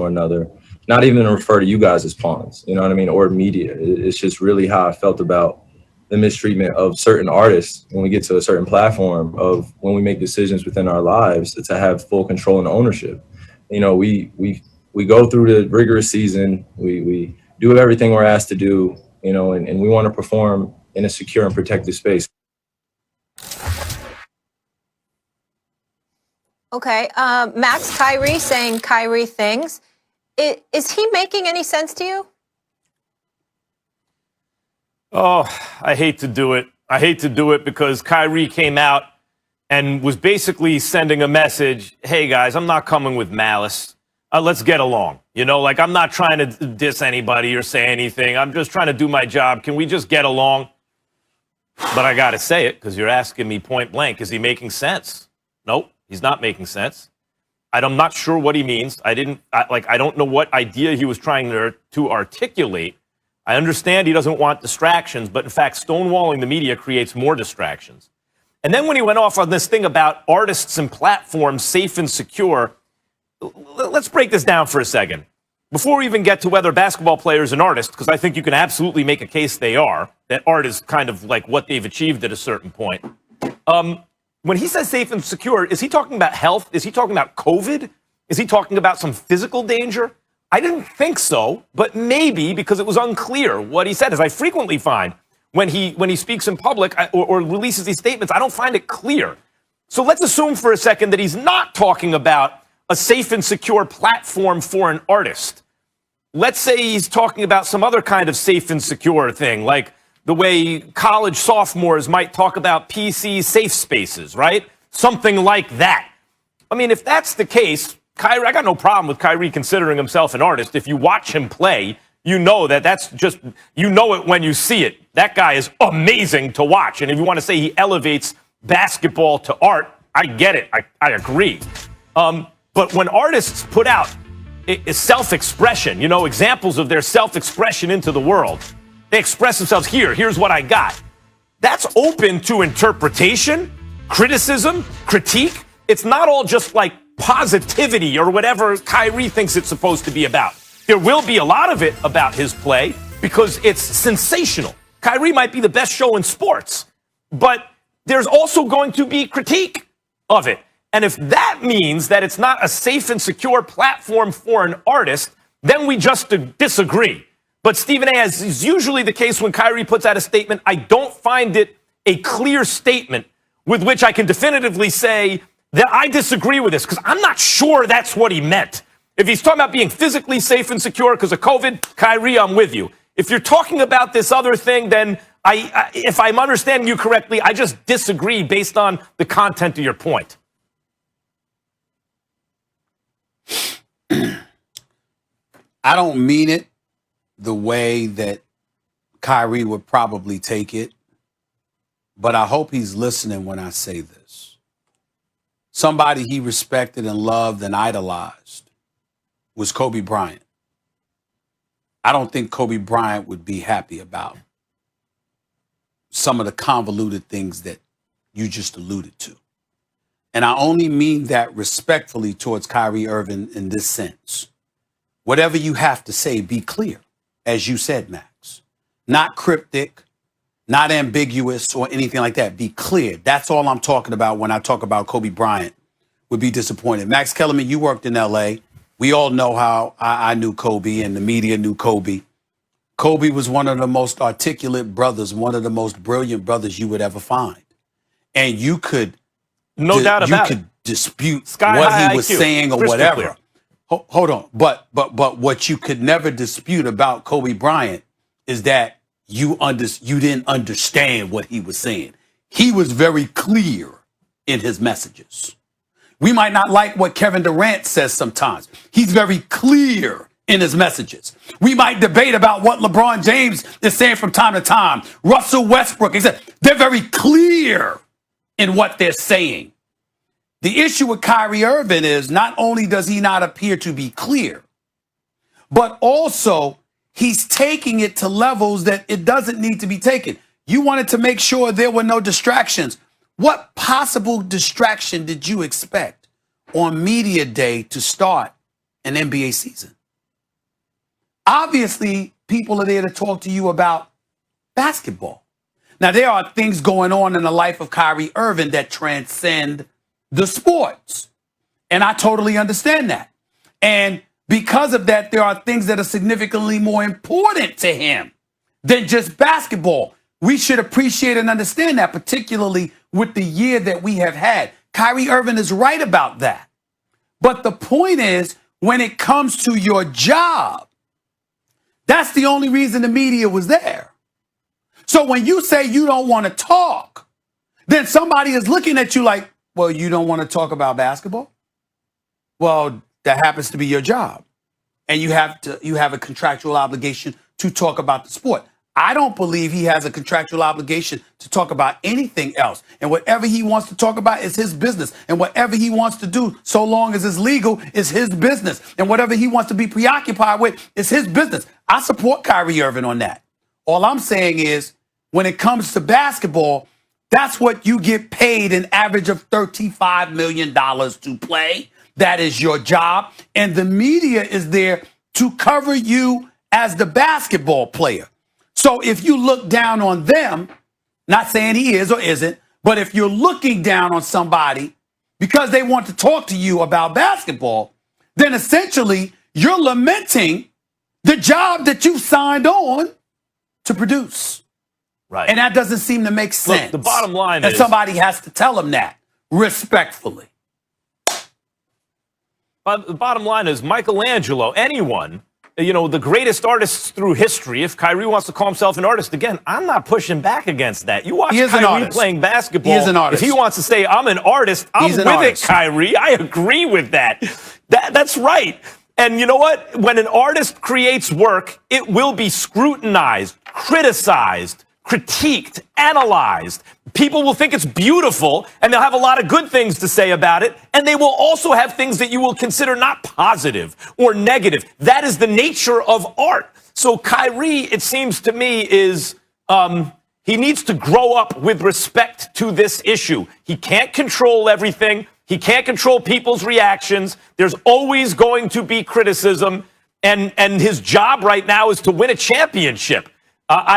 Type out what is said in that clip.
or another, not even refer to you guys as pawns, you know what I mean, or media. It's just really how I felt about the mistreatment of certain artists when we get to a certain platform, of when we make decisions within our lives, to have full control and ownership. You know, we go through the rigorous season, we do everything we're asked to do, you know, and we want to perform in a secure and protected space. Okay, Max, Kyrie saying Kyrie things. Is he making any sense to you? Oh, I hate to do it. I hate to do it because Kyrie came out and was basically sending a message. Hey, guys, I'm not coming with malice. Let's get along. You know, like, I'm not trying to diss anybody or say anything. I'm just trying to do my job. Can we just get along? But I got to say it because you're asking me point blank. Is he making sense? Nope, he's not making sense. I'm not sure what he means. I don't know what idea he was trying to articulate. I understand he doesn't want distractions, but in fact, stonewalling the media creates more distractions. And then when he went off on this thing about artists and platforms safe and secure, let's break this down for a second. Before we even get to whether basketball players and artists, because I think you can absolutely make a case they are, that art is kind of like what they've achieved at a certain point. When he says safe and secure, is he talking about health? Is he talking about COVID? Is he talking about some physical danger? I didn't think so, but maybe, because it was unclear what he said, as I frequently find when he speaks in public or releases these statements. I don't find it clear. So let's assume for a second that he's not talking about a safe and secure platform for an artist. Let's say he's talking about some other kind of safe and secure thing, like the way college sophomores might talk about PC safe spaces, right? Something like that. I mean, if that's the case, Kyrie, I got no problem with Kyrie considering himself an artist. If you watch him play, you know that's just, you know it when you see it. That guy is amazing to watch. And if you want to say he elevates basketball to art, I get it. I agree. But when artists put out self-expression, you know, examples of their self-expression into the world, they express themselves here's what I got. That's open to interpretation, criticism, critique. It's not all just like positivity or whatever Kyrie thinks it's supposed to be about. There will be a lot of it about his play because it's sensational. Kyrie might be the best show in sports, but there's also going to be critique of it. And if that means that it's not a safe and secure platform for an artist, then we just disagree. But Stephen A., as is usually the case when Kyrie puts out a statement, I don't find it a clear statement with which I can definitively say that I disagree with this, because I'm not sure that's what he meant. If he's talking about being physically safe and secure because of COVID, Kyrie, I'm with you. If you're talking about this other thing, then if I'm understanding you correctly, I just disagree based on the content of your point. I don't mean it the way that Kyrie would probably take it, but I hope he's listening when I say this. Somebody he respected and loved and idolized was Kobe Bryant. I don't think Kobe Bryant would be happy about some of the convoluted things that you just alluded to. And I only mean that respectfully towards Kyrie Irving in this sense. Whatever you have to say, be clear, as you said, Max. Not cryptic, not ambiguous or anything like that. Be clear. That's all I'm talking about when I talk about Kobe Bryant would be disappointed. Max Kellerman, you worked in L.A. We all know how I knew Kobe and the media knew Kobe. Kobe was one of the most articulate brothers, one of the most brilliant brothers you would ever find. And you could, no doubt about you could dispute Sky what he was IQ. saying or Crystal whatever. clear. Hold on. But what you could never dispute about Kobe Bryant is that you didn't understand what he was saying. He was very clear in his messages. We might not like what Kevin Durant says sometimes. He's very clear in his messages. We might debate about what LeBron James is saying from time to time. Russell Westbrook, they're very clear in what they're saying. The issue with Kyrie Irving is not only does he not appear to be clear, but also he's taking it to levels that it doesn't need to be taken. You wanted to make sure there were no distractions. What possible distraction did you expect on media day to start an NBA season. Obviously, people are there to talk to you about basketball. Now, there are things going on in the life of Kyrie Irving that transcend the sports. And I totally understand that. And because of that, there are things that are significantly more important to him than just basketball. We should appreciate and understand that, particularly with the year that we have had. Kyrie Irving is right about that. But the point is, when it comes to your job, that's the only reason the media was there. So when you say you don't want to talk, then somebody is looking at you like, well, you don't want to talk about basketball? Well, that happens to be your job. And you have a contractual obligation to talk about the sport. I don't believe he has a contractual obligation to talk about anything else. And whatever he wants to talk about is his business. And whatever he wants to do, so long as it's legal, is his business. And whatever he wants to be preoccupied with is his business. I support Kyrie Irving on that. All I'm saying is, when it comes to basketball, that's what you get paid an average of $35 million to play. That is your job. And the media is there to cover you as the basketball player. So if you look down on them, not saying he is or isn't, but if you're looking down on somebody because they want to talk to you about basketball, then essentially you're lamenting the job that you signed on to produce. Right. And that doesn't seem to make sense. Look, the bottom line is somebody has to tell them that respectfully. But the bottom line is Michelangelo, anyone, the greatest artists through history, if Kyrie wants to call himself an artist, again, I'm not pushing back against that. You watch Kyrie playing basketball. He is an artist. If he wants to say, I'm an artist, I'm with it, Kyrie. I agree with that. That's right. And you know what? When an artist creates work, it will be scrutinized, criticized, critiqued, analyzed. People will think it's beautiful, and they'll have a lot of good things to say about it, and they will also have things that you will consider not positive or negative. That is the nature of art. So Kyrie, it seems to me, is he needs to grow up with respect to this issue. He can't control everything. He can't control people's reactions. There's always going to be criticism, and his job right now is to win a championship.